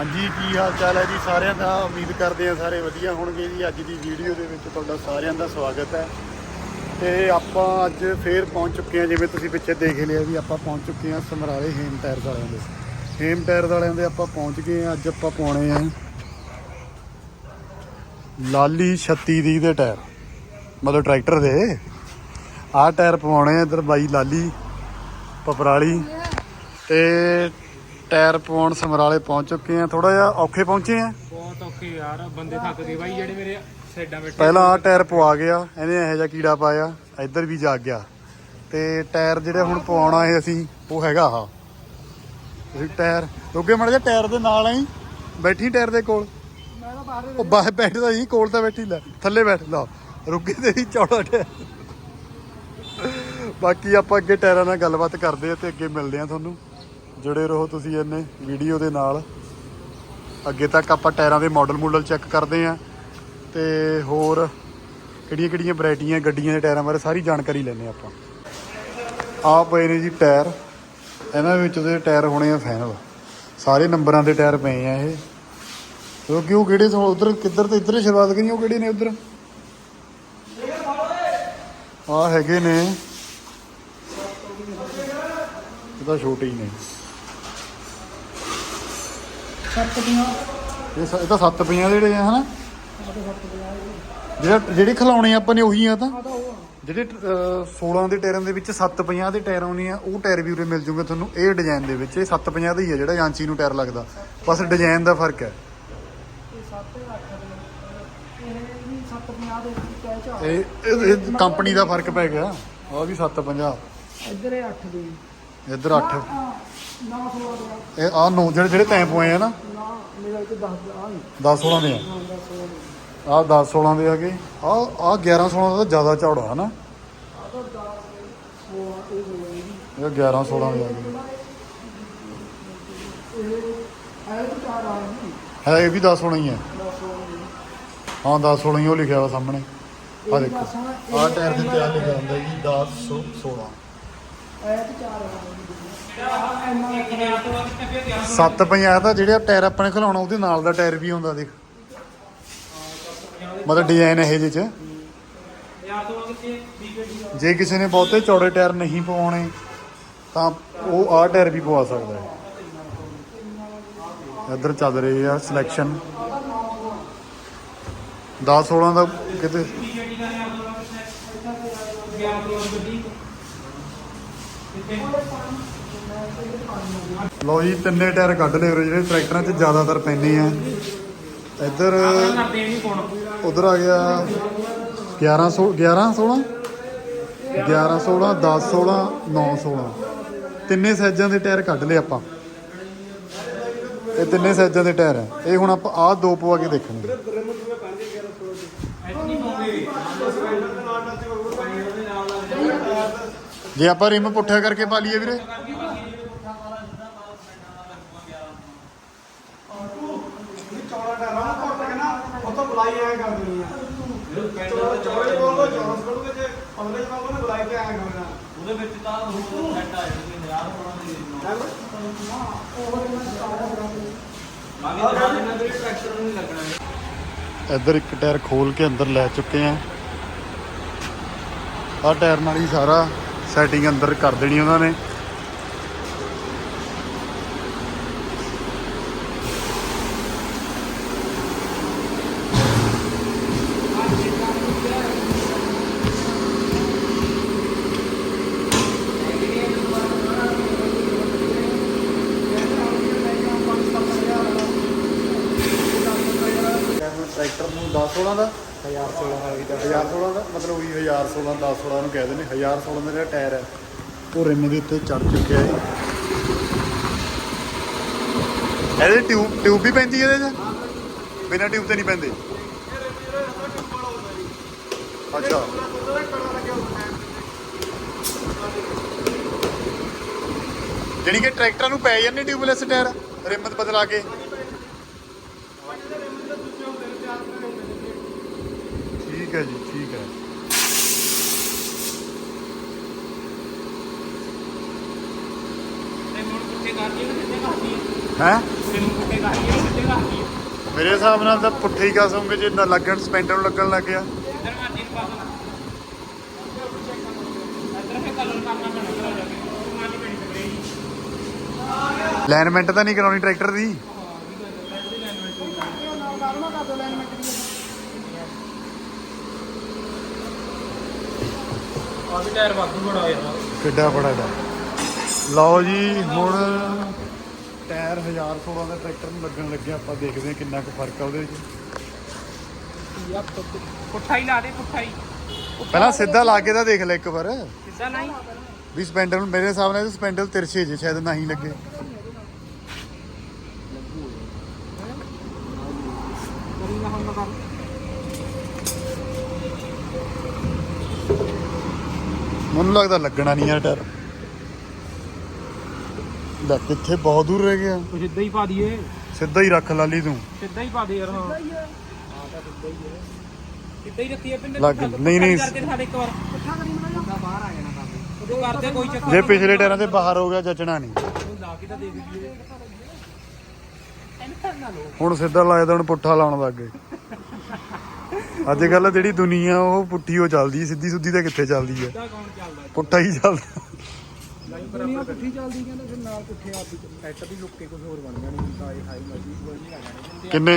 हाँ जी की हाल चाल है जी सारिਆਂ ਦਾ उम्मीद करते हैं सारे ਵਧੀਆ ਹੋਣਗੇ जी। ਅੱਜ ਦੀ ਵੀਡੀਓ ਦੇ ਵਿੱਚ ਤੁਹਾਡਾ ਸਾਰਿਆਂ ਦਾ ਸਵਾਗਤ ਹੈ ਤੇ ਆਪਾਂ ਅੱਜ ਫੇਰ ਪਹੁੰਚ ਚੁੱਕੇ ਹਾਂ। ਜਿਵੇਂ ਤੁਸੀਂ ਪਿੱਛੇ ਦੇਖ ਲਿਆ ਵੀ ਆਪਾਂ ਪਹੁੰਚ ਚੁੱਕੇ ਹਾਂ ਸਮਰਾਲੇ ਹੇਮ ਟਾਇਰਸ ਵਾਲਿਆਂ ਦੇ। ਹੇਮ ਟਾਇਰਸ ਵਾਲਿਆਂ ਦੇ ਆਪਾਂ ਪਹੁੰਚ ਗਏ ਹਾਂ। ਅੱਜ ਆਪਾਂ ਪਾਉਣੇ ਆ ਲਾਲੀ 3630 ਦੇ ਟਾਇਰ, मतलब ट्रैक्टर ਦੇ ਆਹ ਟਾਇਰ ਪਵਾਉਣੇ ਆ। ਇੱਧਰ ਬਾਈ ਲਾਲੀ ਪਪਰਾਲੀ ਤੇ ਟਾਇਰ ਪਵਾਉਣ ਸਮਰਾਲੇ ਪਹੁੰਚ ਚੁੱਕੇ ਆ। ਥੋੜਾ ਜਿਹਾ ਔਖੇ ਪਹੁੰਚੇ ਆ, ਬਹੁਤ ਔਖੇ ਯਾਰ, ਬੰਦੇ ਥੱਕ ਗਏ ਬਾਈ ਜਿਹੜੇ ਮੇਰੇ ਸਾਈਡਾਂ ਬੈਠੇ। ਪਹਿਲਾਂ ਆਹ ਟਾਇਰ ਪਵਾ ਗਿਆ, ਇਹਨੇ ਇਹੋ ਜਿਹਾ ਕੀੜਾ ਪਾਇਆ, ਇੱਧਰ ਵੀ ਜਾਗ ਗਿਆ। ਤੇ ਟਾਇਰ ਜਿਹੜੇ ਹੁਣ ਪਵਾਉਣਾ ਹੈ ਅਸੀਂ ਉਹ ਹੈਗਾ ਆਹ। ਤੁਸੀਂ ਟਾਇਰ ਰੁਕੇ ਮਾੜਾ ਜਿਹਾ ਟਾਇਰ ਦੇ ਨਾਲ ਆਈ, ਬੈਠੀ ਟਾਇਰ ਦੇ ਕੋਲ। ਉਹ ਬਾਹਰ ਬੈਠਦਾ ਸੀ, ਕੋਲ ਤਾਂ ਬੈਠੀ, ਲੈ ਥੱਲੇ ਬੈਠ ਲਾ, ਰੁਕੇ ਤੇ ਹੀ ਚੌੜਾ ਟਾਇਰ। ਬਾਕੀ ਆਪਾਂ ਅੱਗੇ ਟਾਇਰਾਂ ਨਾਲ ਗੱਲਬਾਤ ਕਰਦੇ ਆ ਤੇ ਅੱਗੇ ਮਿਲਦੇ ਆ ਤੁਹਾਨੂੰ। ਜੁੜੇ ਰਹੋ ਤੁਸੀਂ ਇਹਨੇ ਵੀਡੀਓ ਦੇ ਨਾਲ। ਅੱਗੇ ਤੱਕ ਆਪਾਂ ਟਾਇਰਾਂ ਦੇ ਮਾਡਲ ਚੈੱਕ ਕਰਦੇ ਆ ਤੇ ਹੋਰ ਕਿਹੜੀਆਂ ਵੈਰਾਈਟੀਆਂ ਗੱਡੀਆਂ ਦੇ ਟਾਇਰਾਂ ਬਾਰੇ ਸਾਰੀ ਜਾਣਕਾਰੀ ਲੈਂਦੇ ਆਪਾਂ। ਆ ਪਏ ਨੇ ਜੀ ਟਾਇਰ, ਇਹਨਾਂ ਵਿੱਚ ਦੇ ਟਾਇਰ ਹੋਣੇ ਆ ਫਾਈਨਲ। ਸਾਰੇ ਨੰਬਰਾਂ ਦੇ ਟਾਇਰ ਪਏ ਆ ਇਹ, ਕਿਉਂਕਿ ਉਹ ਕਿਹੜੇ ਉਧਰ ਕਿੱਧਰ ਤੇ ਇੱਧਰ ਸ਼ੁਰੂਆਤ ਕਰੀ, ਉਹ ਕਿਹੜੇ ਨੇ ਉਧਰ ਆ ਹੈਗੇ ਨੇ, ਇਹ ਤਾਂ ਛੋਟੇ ਹੀ ਨੇ। ਇਹ ਤਾਂ 750 ਜਿਹੜੇ ਆ ਹਨਾ, ਜਿਹੜੇ ਖਿਲਾਉਣੇ ਆਪਾਂ ਨੇ ਉਹੀ ਆ। ਤਾਂ ਜਿਹੜੇ 16 ਦੇ ਟਾਇਰਾਂ ਦੇ ਵਿੱਚ 750 ਦੇ ਟਾਇਰ ਆਉਣੇ ਆ, ਉਹ ਟਾਇਰ ਵੀ ਉਰੇ ਮਿਲ ਜੂਗੇ ਤੁਹਾਨੂੰ ਇਹ ਡਿਜ਼ਾਈਨ ਦੇ ਵਿੱਚ। ਇਹ 750 ਦਾ ਹੀ ਆ ਜਿਹੜਾ ਜਾਂਚੀ ਨੂੰ ਟਾਇਰ ਲੱਗਦਾ, ਬਸ ਡਿਜ਼ਾਈਨ ਦਾ ਫਰਕ ਹੈ। ਇਹ ਕੰਪਨੀ ਦਾ ਫਰਕ ਪੈ ਗਿਆ। ਆਹ ਵੀ 750, ਇੱਧਰ 8 ਦੇ, ਇੱਧਰ 8, ਇਹ ਆਹ 9 ਜਿਹੜੇ ਤੈਂ ਪਵਾਏ ਆ ਨਾ, 10 16 ਦੇ ਆ। ਆਹ 10 16 ਦੇ ਹੈਗੇ। ਆਹ 11 16 ਦਾ ਤਾਂ ਜ਼ਿਆਦਾ ਚੌੜਾ ਹੈ ਨਾ, ਇਹ 11 16 ਦੇ ਹੈਗੇ। ਹੈ ਇਹ ਵੀ 10 16 ਹੀ ਹੈ। ਹਾਂ 10 16 ਹੀ ਉਹ ਲਿਖਿਆ ਵਾ ਸਾਹਮਣੇ। ਆਹ ਦੇਖੋ ਆਹ ਟਾਇਰ ਦੇ ਤੇ ਆ ਲਿਖਿਆ ਹੁੰਦਾ ਜੀ 10 16। 750 ਦਾ ਜਿਹੜੇ ਟਾਇਰ ਆਪਣੇ ਖਿਲਾਉਣਾ ਉਹਦੇ ਨਾਲ ਦਾ ਟਾਇਰ ਵੀ ਹੁੰਦਾ, ਦੇਖ ਮਤਲਬ ਡਿਜ਼ਾਈਨ ਇਹ ਜਿਹੇ ਚ। ਜੇ ਕਿਸੇ ਨੇ ਬਹੁਤੇ ਚੌੜੇ ਟਾਇਰ ਨਹੀਂ ਪਵਾਉਣੇ ਤਾਂ ਉਹ ਆਹ ਟਾਇਰ ਵੀ ਪਵਾ ਸਕਦਾ ਹੈ। ਇੱਧਰ ਚੱਲ ਰਹੀ ਆ ਸਿਲੈਕਸ਼ਨ 10 16 ਦਾ ਕਿਤੇ। ਲੋ ਜੀ ਤਿੰਨੇ ਟਾਇਰ ਕੱਢ ਲਏ ਜਿਹੜੇ ਟਰੈਕਟਰਾਂ 'ਚ ਜ਼ਿਆਦਾਤਰ ਪੈਂਦੇ ਆ। ਇੱਧਰ ਉਧਰ ਆ ਗਿਆ 11 16 10 16 9 16। ਤਿੰਨੇ ਸਾਈਜ਼ਾਂ ਦੇ ਟਾਇਰ ਕੱਢ ਲਏ ਆਪਾਂ। ਇਹ ਤਿੰਨੇ ਸਾਈਜ਼ਾਂ ਦੇ ਟਾਇਰ ਆ। ਇਹ ਹੁਣ ਆਪਾਂ ਆਹ ਦੋ ਪਵਾ ਕੇ ਦੇਖਣਗੇ। ਜੇ ਆਪਾਂ ਰਿਮ ਪੁੱਠਾ ਕਰਕੇ ਪਾ ਲਈਏ ਵੀਰੇ, ਇੱਧਰ ਇੱਕ ਟਾਇਰ ਖੋਲ ਕੇ ਅੰਦਰ ਲੈ ਚੁੱਕੇ ਆ। ਆਹ ਟਾਇਰ ਨਾਲ ਹੀ ਸਾਰਾ ਸੈਟਿੰਗ ਅੰਦਰ ਕਰ ਦੇਣੀ ਉਹਨਾਂ ਨੇ। ਟਰੈਕਟਰ ਨੂੰ 10 16 ਦਾ 1000 16 ਦਾ ਮਤਲਬ ਉਹੀ 1000 16 10 16 ਨੂੰ ਕਹਿ ਦਿੰਦੇ। 1000 16 ਦਾ ਜਿਹੜਾ ਟਾਇਰ ਹੈ ਉਹ ਰਿਮ ਦੇ ਉੱਤੇ ਚੜ ਚੁੱਕਿਆ ਹੈ। ਇਹਦੇ ਟਿਊਬ ਵੀ ਪੈਂਦੀ ਇਹਦੇ 'ਚ, ਬਿਨਾਂ ਟਿਊਬ ਤੇ ਨਹੀਂ ਪੈਂਦੇ। ਅੱਛਾ ਜਾਣੀ ਕਿ ਟਰੈਕਟਰਾਂ ਨੂੰ ਪੈ ਜਾਂਦੇ ਟਿਊਬਲੈਸ ਟਾਇਰ ਰਿਮ ਬਦਲਾ ਕੇ। ਠੀਕ ਹੈ ਜੀ, ਠੀਕ ਹੈ। ਹੈ ਤੈਨੂੰ ਪੁੱਠੇ ਕਰਦੀ ਹੈ ਸਿੱਧੇ ਕਰਦੀ ਹੈ ਮੇਰੇ ਹਿਸਾਬ ਨਾਲ ਤਾਂ ਪੁੱਠੇ ਹੀ ਕਸੋਂਗੇ ਜੇ ਨਾ ਲੱਗਣ ਸਪੈਂਡਰ ਨੂੰ ਲੱਗਣ ਲੱਗ ਗਿਆ ਇੱਧਰ ਮਾਰਦੀ ਨੂੰ ਪਾਸ ਇੱਧਰ ਫੇ ਕਲਰ ਕਰਨਾ ਪੈਣਾ ਕਰਾ ਜਾ ਕੇ ਮਾਰਨੀ ਪੈਣੀ ਸਪਰੇ ਅਲਾਈਨਮੈਂਟ ਤਾਂ ਨਹੀਂ ਕਰਾਉਣੀ ਟਰੈਕਟਰ ਦੀ ਆ ਵੀ ਟਾਇਰ ਵਾਧੂ ਬੜਾ ਯਾਰ ਕਿੱਡਾ ਬੜਾ ਇਹਦਾ ਲਓ ਜੀ ਹੁਣ ਟਾਇਰ 1016 ਦਾ ਟਰੈਕਟਰ ਨੂੰ ਲੱਗਣ ਲੱਗਿਆ ਆਪਾਂ ਦੇਖਦੇ ਹਾਂ ਕਿੰਨਾ ਕੁ ਫਰਕ ਆ ਉਹਦੇ ਵਿੱਚ ਪੁੱਠਾ ਹੀ ਲਾ ਦੇ ਪੁੱਠਾ ਹੀ ਪਹਿਲਾਂ ਸਿੱਧਾ ਲਾ ਕੇ ਤਾਂ ਦੇਖ ਲੈ ਇੱਕ ਵਾਰ ਸਿੱਧਾ ਨਹੀਂ ਵੀ ਸਪੈਂਡਰ ਨੂੰ ਮੇਰੇ ਹਿਸਾਬ ਨਾਲ ਸਪੈਂਡਰ ਤਿਰਛੇ ਜੇ ਸ਼ਾਇਦ ਨਹੀਂ ਲੱਗੇ ਕਰੀ ਨਾ ਹੁਣ ਕਰ ਮੈਨੂੰ ਲੱਗਦਾ ਲੱਗਣਾ ਨਹੀਂ ਯਾਰ ਟਾਇਰ ਲੈ ਕਿੱਥੇ ਬਹੁਤ ਦੂਰ ਰਹਿ ਗਿਆ ਤੂੰ ਸਿੱਧਾ ਹੀ ਪਾ ਦਈਏ ਸਿੱਧਾ ਹੀ ਰੱਖ ਲਾਲੀ ਤੂੰ ਸਿੱਧਾ ਹੀ ਪਾ ਦੇ ਯਾਰ ਹਾਂ ਤਾਂ ਸਿੱਧਾ ਹੀ ਹੈ ਸਿੱਧਾ ਹੀ ਰੱਖੀਏ ਪਿੰਡ ਨਹੀਂ ਕਰਦੇ ਸਾਡੇ ਇੱਕ ਵਾਰ ਪੁੱਠਾ ਕਰੀ ਮਨਾ ਬਾਹਰ ਆ ਜਾਣਾ ਕੰਮ ਉਹ ਕਰਦੇ ਕੋਈ ਚੱਕਰ ਜੇ ਪਿਛਲੇ ਟਾਇਰਾਂ ਤੇ ਬਾਹਰ ਹੋ ਗਿਆ ਜਚਣਾ ਨਹੀਂ ਉਹ ਲਾ ਕੇ ਤਾਂ ਦੇ ਦਈਏ ਹੁਣ ਸਿੱਧਾ ਲਾਇਆ ਤਾਂ ਹੁਣ ਪੁੱਠਾ ਲਾਉਣ ਲੱਗ ਗਏ ਅੱਜ ਕੱਲ ਜਿਹੜੀ ਦੁਨੀਆ ਉਹ ਪੁੱਠੀ ਹੋ ਚੱਲਦੀ ਸਿੱਧੀ ਸੁੱਧੀ ਤਾਂ ਕਿੱਥੇ ਚੱਲਦੀ ਹੈ ਸਿੱਧਾ ਕੌਣ ਚੱਲਦਾ ਪੁੱਠਾ ਹੀ ਚੱਲਦਾ ਦੁਨੀਆ ਪੁੱਠੀ ਚੱਲਦੀ ਕਹਿੰਦੇ ਫਿਰ ਨਾਲ ਪੁੱਠੇ ਆਪ ਟਰੈਕਟਰ ਦੀ ਲੁੱਕ ਕੇ ਕੁਝ ਹੋਰ ਬਣ ਜਾਣੀ ਤਾਂ ਇਹ ਹਾਈ ਮਰਜ਼ੀ ਕੋਈ ਨਹੀਂ ਲੱਗਣੀ ਕਿੰਨੇ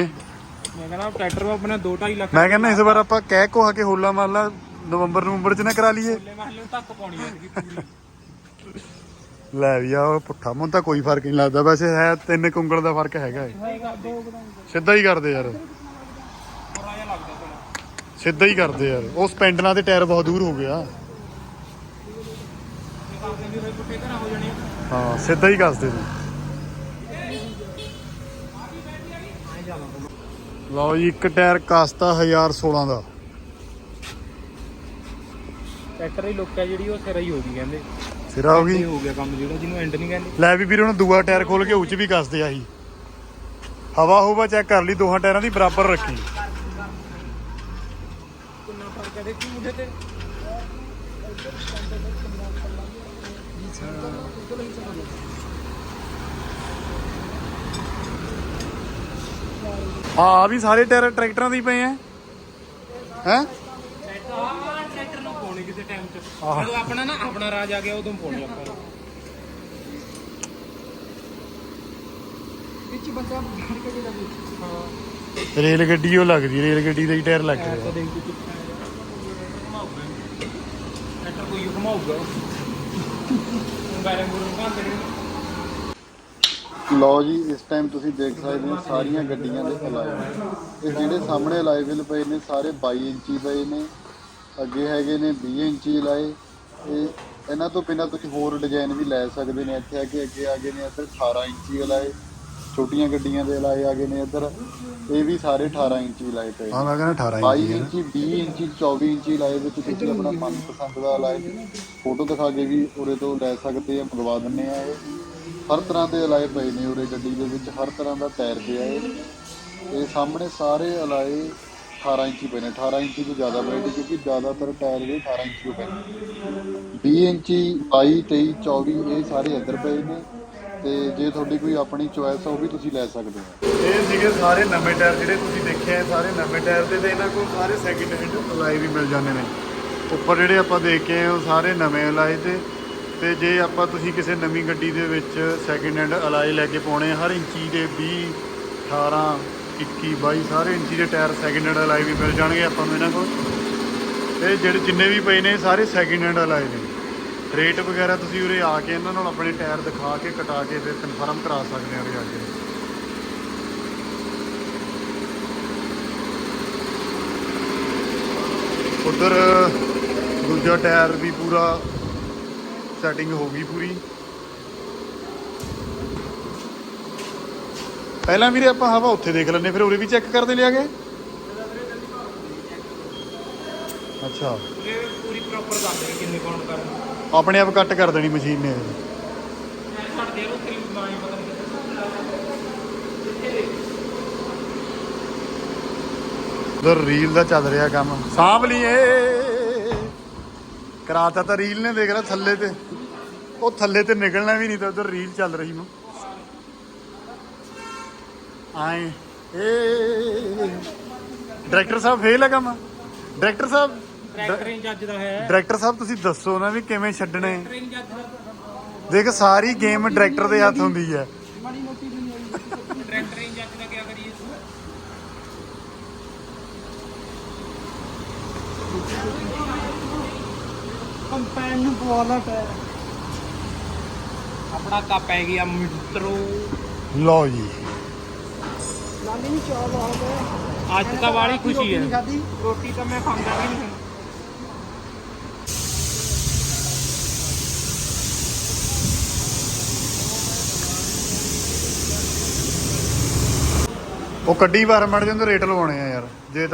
ਮੈਂ ਕਹਿੰਦਾ ਟਰੈਕਟਰ ਆਪਣਾ 2.5 ਲੱਖ ਮੈਂ ਕਹਿੰਦਾ ਇਸ ਵਾਰ ਆਪਾਂ ਕਹਿ ਕੋਹਾ ਕੇ ਹੋਲਾ ਮਾਰ ਲਾ ਨਵੰਬਰ ਚ ਨਾ ਕਰਾ ਲਈਏ ਲੈ ਮਹੱਲੇ ਨੂੰ ਧੱਕ ਪਾਉਣੀ ਹੈ ਪੂਰੀ ਲੈ ਵੀ ਆ ਉਹ ਪੁੱਠਾ ਮੈਨੂੰ ਤਾਂ ਕੋਈ ਫਰਕ ਨਹੀਂ ਲੱਗਦਾ ਵੈਸੇ ਹੈ 3 ਉਂਗਲ ਦਾ ਫਰਕ ਹੈਗਾ ਸਿੱਧਾ ਹੀ ਕਰਦੇ ਯਾਰ ਥੋੜਾ ਜਿਹਾ ਲੱਗਦਾ ਥੋੜਾ ਸਿੱਧਾ ਹੀ ਕਰਦੇ ਯਾਰ ਉਹ ਸਪੈਂਡਰਾਂ ਦੇ ਟਾਇਰ ਬਹੁਤ ਦੂਰ ਹੋ ਗਿਆ ਇਹ ਕਰਦੇ ਵੀ ਪੁੱਠੇ ਘਰਾਂ ਹੋ ਜਾਣੇ ਹਾਂ ਸਿੱਧਾ ਹੀ ਕੱਸਦੇ ਨੇ ਲਓ ਜੀ ਇੱਕ ਟਾਇਰ ਕਸਤਾ 1016 ਦਾ ਟਰੈਕਟਰ ਦੀ ਲੁੱਕ ਹੈ ਜਿਹੜੀ ਉਹ ਸਿਰਾ ਹੀ ਹੋ ਗਈ ਕਹਿੰਦੇ ਸਿਰਾ ਹੋ ਗਈ ਹੋ ਗਿਆ ਕੰਮ ਜਿਹੜਾ ਜਿਹਨੂੰ ਐਂਡ ਨਹੀਂ ਕਹਿੰਦੇ ਲੈ ਵੀ ਵੀਰੇ ਹੁਣ ਦੂਆ ਟਾਇਰ ਖੋਲ ਕੇ ਉੱਚ ਵੀ ਕੱਸਦੇ ਆਹੀ ਹਵਾ ਹੋਵਾ ਚੈੱਕ ਕਰ ਲਈ ਦੋਹਾਂ ਟਾਇਰਾਂ ਦੀ ਬਰਾਬਰ ਰੱਖੀ ਕਿੰਨਾ ਫਰਕ ਹੈ ਦੇਖੀ ਮੁੰਡੇ ਤੇ ਹਾਂ ਵੀ ਸਾਰੇ ਟਾਇਰ ਟਰੈਕਟਰਾਂ ਦੇ ਹੀ ਪਏ ਆ ਹੈ ਟਰੈਕਟਰ ਨੂੰ ਪਾਉਣੇ ਕਿਸੇ ਟਾਈਮ ਤੇ ਜਦੋਂ ਆਪਣਾ ਨਾ ਆਪਣਾ ਰਾਜ ਆ ਗਿਆ ਉਦੋਂ ਪਾਉਣੇ ਆਪਾਂ ਨੂੰ ਵਿੱਚ ਬੰਦਾ ਘੜ ਕੇ ਜਿਹੜਾ ਹਾਂ ਰੇਲ ਗੱਡੀ ਉਹ ਲੱਗਦੀ ਰੇਲ ਗੱਡੀ ਦੇ ਹੀ ਟਾਇਰ ਲੱਗ ਰਿਹਾ ਦੇਖ ਕੇ ਟਰੈਕਟਰ ਕੋਈ ਘੁਮਾਊਗਾ ਗਾਇਰਾਂ ਗੁਰੂ ਘਾਂਦੇ ਨੇ ਲਓ ਜੀ ਇਸ ਟਾਈਮ ਤੁਸੀਂ ਦੇਖ ਸਕਦੇ ਹੋ ਸਾਰੀਆਂ ਗੱਡੀਆਂ ਦੇ ਅਲਾਈ ਇਹ ਜਿਹੜੇ ਸਾਹਮਣੇ ਅਲਾਈ ਵੀਲ ਪਏ ਨੇ ਸਾਰੇ 22 ਇੰਚੀ ਪਏ ਨੇ ਅੱਗੇ ਹੈਗੇ ਨੇ 20 ਇੰਚੀ ਲਾਏ ਇਹ ਇਹਨਾਂ ਤੋਂ ਬਿਨਾਂ ਤੁਸੀਂ ਹੋਰ ਡਿਜ਼ਾਈਨ ਵੀ ਲੈ ਸਕਦੇ ਨੇ ਇੱਥੇ ਅੱਗੇ ਆ ਗਏ ਨੇ ਇੱਧਰ 18 ਇੰਚੀ ਅਲਾਈ ਛੋਟੀਆਂ ਗੱਡੀਆਂ ਦੇ ਅਲਾਈ ਆ ਗਏ ਨੇ ਇੱਧਰ ਇਹ ਵੀ ਸਾਰੇ 18 ਇੰਚੀ ਲਾਏ ਪਏ ਹਾਂ ਮੈਂ ਕਹਿੰਦਾ 18 22 ਇੰਚੀ 20 ਇੰਚੀ 24 ਇੰਚੀ ਲਾਏ ਵਿੱਚ ਤੁਸੀਂ ਆਪਣਾ ਮਨਪਸੰਦ ਦਾ ਅਲਾਈ ਫੋਟੋ ਦਿਖਾ ਕੇ ਵੀ ਉਰੇ ਤੋਂ ਲੈ ਸਕਦੇ ਆ ਮੰਗਵਾ ਦਿੰਦੇ ਆ ਇਹ ਹਰ ਤਰ੍ਹਾਂ ਦੇ ਅਲਾਏ ਪਏ ਨੇ ਉਰੇ ਗੱਡੀ ਦੇ ਵਿੱਚ ਹਰ ਤਰ੍ਹਾਂ ਦਾ ਟਾਇਰ ਪਿਆ ਇਹ ਸਾਹਮਣੇ ਸਾਰੇ ਅਲਾਏ 18 ਇੰਚੀ ਪਏ ਨੇ 18 ਇੰਚੀ ਤੋਂ ਜ਼ਿਆਦਾ ਵੈਰਾਈਟੀ ਕਿਉਂਕਿ ਜ਼ਿਆਦਾਤਰ ਟਾਇਰ ਦੇ 18 ਇੰਚੀ ਪਏ ਨੇ 20 ਇੰਚੀ 22 23 24 ਇਹ ਸਾਰੇ ਇੱਧਰ ਪਏ ਨੇ ਤੇ ਜੇ ਤੁਹਾਡੀ ਕੋਈ ਆਪਣੀ ਚੋਇਸ ਆ ਉਹ ਵੀ ਤੁਸੀਂ ਲੈ ਸਕਦੇ ਹੋ ਇਹ ਸੀਗੇ ਸਾਰੇ ਨਵੇਂ ਟਾਇਰ ਜਿਹੜੇ ਤੁਸੀਂ ਦੇਖੇ ਆ ਸਾਰੇ ਨਵੇਂ ਟਾਇਰ ਦੇ ਤੇ ਇਹਨਾਂ ਕੋਲ ਸਾਰੇ ਸੈਕਿੰਡ ਹੈਂਡ ਅਲਾਈ ਵੀ ਮਿਲ ਜਾਂਦੇ ਨੇ ਉੱਪਰ ਜਿਹੜੇ ਆਪਾਂ ਦੇਖ ਕੇ ਆਏ ਉਹ ਸਾਰੇ ਨਵੇਂ ਅਲਾਈ ਤੇ ਜੇ ਆਪਾਂ ਤੁਸੀਂ ਕਿਸੇ ਨਵੀਂ ਗੱਡੀ ਦੇ ਵਿੱਚ ਸੈਕਿੰਡ ਹੈਂਡ ਅਲਾਈ ਲੈ ਕੇ ਪਾਉਣੇ ਹਰ ਇੰਚੀ ਦੇ 20 18 21 22 ਸਾਰੇ ਇੰਚੀ ਦੇ ਟਾਇਰ ਸੈਕਿੰਡ ਹੈਂਡ ਅਲਾਈ ਵੀ ਮਿਲ ਜਾਣਗੇ ਆਪਾਂ ਨੂੰ ਇਹਨਾਂ ਕੋਲ ਤੇ ਜਿਹੜੇ ਜਿੰਨੇ ਵੀ ਪਏ ਨੇ ਸਾਰੇ ਸੈਕਿੰਡ ਹੈਂਡ ਅਲਾਈ ਨੇ ਰੇਟ ਵਗੈਰਾ ਤੁਸੀਂ ਉਰੇ ਆ ਕੇ ਇਹਨਾਂ ਨਾਲ ਆਪਣੇ ਟਾਇਰ ਦਿਖਾ ਕੇ ਕਟਾ ਕੇ ਫਿਰ ਕਨਫਰਮ ਕਰਾ ਸਕਦੇ ਆ ਉਰੇ ਆ ਕੇ ਉਧਰ ਦੂਜਾ ਟਾਇਰ ਵੀ ਪੂਰਾ ਸੈਟਿੰਗ ਹੋ ਗਈ ਪੂਰੀ ਪਹਿਲਾਂ ਵੀਰੇ ਆਪਾਂ ਹਵਾ ਉੱਥੇ ਦੇਖ ਲੈਂਦੇ ਫਿਰ ਉਰੇ ਵੀ ਚੈੱਕ ਕਰਦੇ ਲਿਆ ਗਏ ਅੱਛਾ ਪੂਰੀ ਪ੍ਰੋਪਰ ਕਰਦੇ ਨੇ ਕਿੰਨੇ ਕਾਊਂਟ ਕਰਨਾ ਆਪਣੇ ਆਪ ਕੱਟ ਕਰ ਦੇਣੀ ਮਸ਼ੀਨ ਨੇ ਛੱਡ ਦੇ ਉਹ ਤੇਰੀ ਮਾਂ ਹੀ ਪਤਾ ਨਹੀਂ ਉਧਰ ਰੀਲ ਦਾ ਚੱਲ ਰਿਹਾ ਕੰਮ ਸਾਂਭ ਲਈਏ ਕਰਾਤਾ ਤਾਂ ਰੀਲ ਨੇ ਦੇਖ ਲੈ ਥੱਲੇ ਤੇ ਉਹ ਥੱਲੇ ਤੇ ਨਿਕਲਣਾ ਵੀ ਨਹੀਂ ਤਾਂ ਉਧਰ ਰੀਲ ਚੱਲ ਰਹੀ ਨੂੰ ਆਏ ਏ ਡਾਇਰੈਕਟਰ ਸਾਹਿਬ ਫੇਲ ਹੈ ਕੰਮ। ਡਾਇਰੈਕਟਰ ਸਾਹਿਬ ਟਰੈਕਟਰਿੰਗ ਜੱਜ ਦਾ ਹੈ। ਡਾਇਰੈਕਟਰ ਸਾਹਿਬ ਤੁਸੀਂ ਦੱਸੋ ਨਾ ਵੀ ਕਿਵੇਂ ਛੱਡਣੇ। ਟਰੈਕਟਰਿੰਗ ਜੱਜ ਦਾ ਦੇਖ ਸਾਰੀ ਗੇਮ ਡਾਇਰੈਕਟਰ ਦੇ ਹੱਥ ਹੁੰਦੀ ਹੈ। ਮਾੜੀ ਮੋਟੀ ਵੀ ਨਹੀਂ ਆਈ। ਟਰੈਕਟਰਿੰਗ ਜੱਜ ਦਾ ਕੀ ਕਰੀਏ? ਕੰਪੈਨ ਨੂੰ ਪਵਾਲਾ ਟਾਇਰ ਆਪਣਾ ਕੱਪ ਪੈ ਗਿਆ ਮਿੱਤਰੋ। ਲਓ ਜੀ ਨਾਨੀ ਨੂੰ ਚਾਹ ਬਹੁਤ ਹੈ ਅੱਜ ਤਾਂ ਵਾਲੀ ਖੁਸ਼ੀ ਹੈ। ਰੋਟੀ ਤਾਂ ਮੈਂ ਖਾਂਦਾ ਵੀ ਨਹੀਂ। ਉਹ ਕੱਢੀ ਵਾਰ ਮੜ ਜਾਂਦੇ ਰੇਟ ਲਵਾਉਣੇ ਆ ਯਾਰ। ਜੇ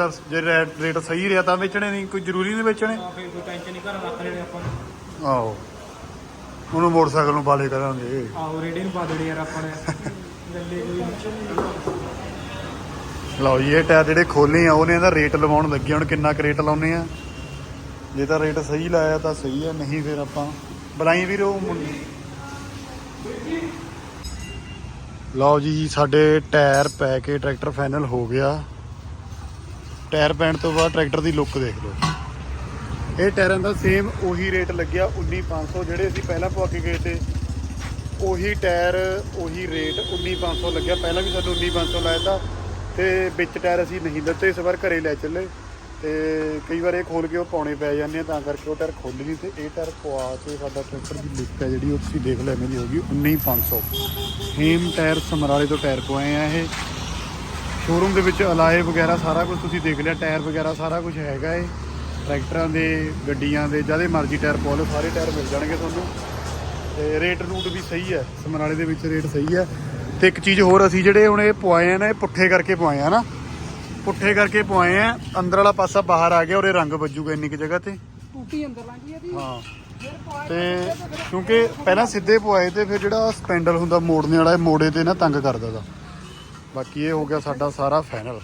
ਰੇਟ ਸਹੀ ਰਿਹਾ ਤਾਂ ਵੇਚਣੇ ਨਹੀਂ, ਕੋਈ ਜ਼ਰੂਰੀ ਨਹੀਂ ਵੇਚਣੇ। ਫਿਰ ਕੋਈ ਟੈਨਸ਼ਨ ਨਹੀਂ, ਘਰ ਰੱਖ ਲੈਣੇ ਆਪਾਂ ਨੇ। ਆਹੋ ਉਹਨੂੰ ਮੋਟਰਸਾਈਕਲ ਨੂੰ ਬਾਲੇ ਕਰਾਂਗੇ। ਆਹੋ ਰੇੜੇ ਨੂੰ ਪਾ ਦੇਣੇ ਯਾਰ ਆਪਾਂ ਨੇ ਗੱਲੇ ਕੋਈ। ਲਓ ਜੀ ਇਹ ਟਾਇਰ ਜਿਹੜੇ ਖੋਲੇ ਆ ਉਹਨੇ ਇਹਦਾ ਰੇਟ ਲਵਾਉਣ ਲੱਗੇ। ਹੁਣ ਕਿੰਨਾ ਕੁ ਰੇਟ ਲਾਉਨੇ ਆ? ਜੇ ਤਾਂ ਰੇਟ ਸਹੀ ਲਾਇਆ ਤਾਂ ਸਹੀ ਆ, ਨਹੀਂ ਫਿਰ ਆਪਾਂ ਬੁਲਾਈ ਵੀਰ ਉਹ ਲਓ ਜੀ ਸਾਡੇ ਟਾਇਰ ਪੈ ਕੇ ਟਰੈਕਟਰ ਫਾਈਨਲ ਹੋ ਗਿਆ। ਟਾਇਰ ਪੈਣ ਤੋਂ ਬਾਅਦ ਟਰੈਕਟਰ ਦੀ ਲੁੱਕ ਦੇਖ ਲਓ। ਇਹ ਟਾਇਰਾਂ ਦਾ ਸੇਮ ਉਹੀ ਰੇਟ ਲੱਗਿਆ 19,500 ਜਿਹੜੇ ਅਸੀਂ ਪਹਿਲਾਂ ਪਵਾ ਕੇ ਗਏ ਤੇ ਉਹੀ ਟਾਇਰ ਉਹੀ ਰੇਟ 19,500 ਲੱਗਿਆ। ਪਹਿਲਾਂ ਵੀ ਸਾਨੂੰ 19,500 ਲਾਇਆ ਤਾ ਤੇ ਵਿੱਚ ਟਾਇਰ ਅਸੀਂ ਨਹੀਂ ਦਿੱਤੇ। ਇਸ ਵਾਰ ਘਰੇ ਲੈ ਚੱਲੇ ਤੇ ਕਈ ਵਾਰ ਇਹ ਖੋਲ ਕੇ ਉਹ ਪਾਉਣੇ ਪੈ ਜਾਂਦੇ ਆ, ਤਾਂ ਕਰਕੇ ਉਹ ਟਾਇਰ ਖੋਲ੍ਹ ਨਹੀਂ ਤੇ ਇਹ ਟਾਇਰ ਪਵਾ ਕੇ ਸਾਡਾ ਟਰੈਕਟਰ ਦੀ ਲੁੱਕ ਹੈ ਜਿਹੜੀ ਉਹ ਤੁਸੀਂ ਦੇਖ ਲਓ ਐਵੇਂ ਦੀ ਹੋ ਗਈ 19,500। ਹੇਮ ਟਾਇਰ ਸਮਰਾਲੇ ਤੋਂ ਟਾਇਰ ਪਵਾਏ ਆ। ਇਹ ਸ਼ੋਰੂਮ ਦੇ ਵਿੱਚ ਅਲਾਏ ਵਗੈਰਾ ਸਾਰਾ ਕੁਝ ਤੁਸੀਂ ਦੇਖ ਲਿਆ। ਟਾਇਰ ਵਗੈਰਾ ਸਾਰਾ ਕੁਝ ਹੈਗਾ ਏ ਟਰੈਕਟਰਾਂ ਦੇ, ਗੱਡੀਆਂ ਦੇ, ਜਿਹਦੇ ਮਰਜ਼ੀ ਟਾਇਰ ਪਵਾ ਲਓ, ਸਾਰੇ ਟਾਇਰ ਮਿਲ ਜਾਣਗੇ ਤੁਹਾਨੂੰ। ਤੇ ਰੇਟ ਰੂਟ ਵੀ ਸਹੀ ਹੈ, ਸਮਰਾਲੇ ਦੇ ਵਿੱਚ ਰੇਟ ਸਹੀ ਹੈ। ਤੇ ਇੱਕ ਚੀਜ਼ ਹੋਰ, ਅਸੀਂ ਜਿਹੜੇ ਹੁਣ ਇਹ ਪਵਾਏ ਆ ਨਾ, ਇਹ ਪੁੱਠੇ ਕਰਕੇ ਪਵਾਏ ਆ ਨਾ, ਪੁੱਠੇ ਕਰਕੇ ਪਵਾਏ ਆ। ਅੰਦਰ ਵਾਲਾ ਪਾਸਾ ਬਾਹਰ ਆ ਗਿਆ ਔਰ ਇਹ ਰੰਗ ਵੱਜੂਗਾ ਇੰਨੀ ਕੁ ਜਗ੍ਹਾ ਤੇ। ਟੂਟੀ ਅੰਦਰ ਲੰਗੀ ਇਹਦੀ। ਹਾਂ ਤੇ ਕਿਉਂਕਿ ਪਹਿਲਾਂ ਸਿੱਧੇ ਪਵਾਏ ਤੇ ਫਿਰ ਜਿਹੜਾ ਸਪੈਂਡਲ ਹੁੰਦਾ ਮੋੜਨੇ ਵਾਲਾ, ਇਹ ਮੋੜੇ ਤੇ ਨਾ ਤੰਗ ਕਰਦਾ ਤਾ। ਬਾਕੀ ਇਹ ਹੋ ਗਿਆ ਸਾਡਾ ਸਾਰਾ ਫਾਈਨਲ।